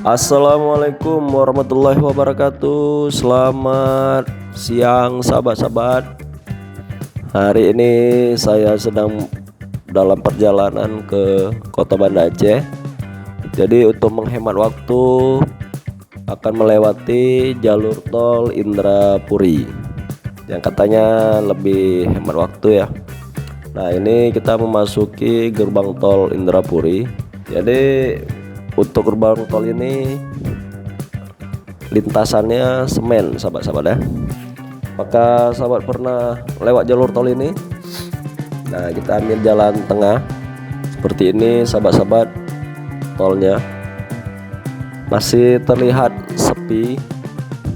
Assalamualaikum warahmatullahi wabarakatuh. Selamat siang sahabat-sahabat. Hari ini saya sedang dalam perjalanan ke kota Banda Aceh. Jadi untuk menghemat waktu akan melewati jalur tol Indrapuri yang katanya lebih hemat waktu ya. Nah, ini kita memasuki gerbang tol Indrapuri. Jadi untuk gerbang tol ini lintasannya semen sahabat-sahabat ya. Apakah sahabat pernah lewat jalur tol ini? Nah, kita ambil jalan tengah seperti ini sahabat-sahabat. Tolnya masih terlihat sepi.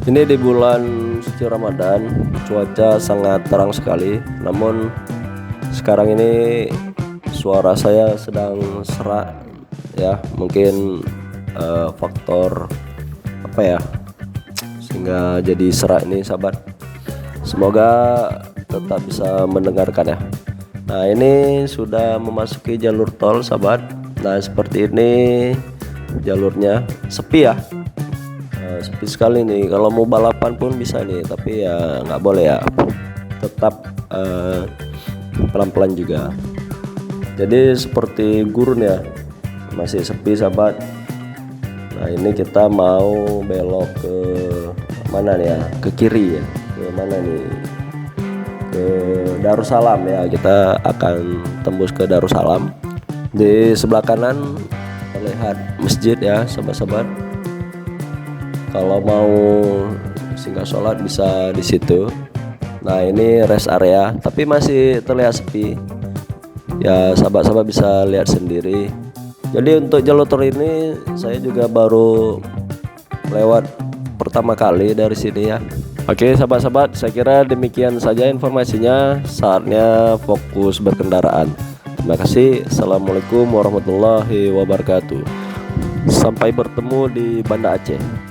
Ini di bulan suci Ramadan, cuaca sangat terang sekali. Namun sekarang ini suara saya sedang serak ya, mungkin faktor apa ya sehingga jadi serak ini sahabat. Semoga tetap bisa mendengarkan ya. Nah, ini sudah memasuki jalur tol sahabat. Nah, seperti ini jalurnya sepi ya. Sepi sekali nih. Kalau mau balapan pun bisa nih, tapi ya nggak boleh ya, tetap pelan-pelan juga. Jadi seperti gurun ya, masih sepi sahabat. Nah, ini kita mau belok ke mana nih ya, ke kiri ya, ke mana nih, ke Darussalam ya. Kita akan tembus ke Darussalam. Di sebelah kanan terlihat masjid ya sahabat-sahabat. Kalau mau singgah sholat bisa di situ. Nah, ini rest area tapi masih terlihat sepi ya, sahabat-sahabat bisa lihat sendiri. Jadi untuk jalur tol ini saya juga baru lewat pertama kali dari sini ya. Oke sahabat-sahabat, saya kira demikian saja informasinya. Saatnya fokus berkendaraan. Terima kasih. Assalamualaikum warahmatullahi wabarakatuh. Sampai bertemu di Banda Aceh.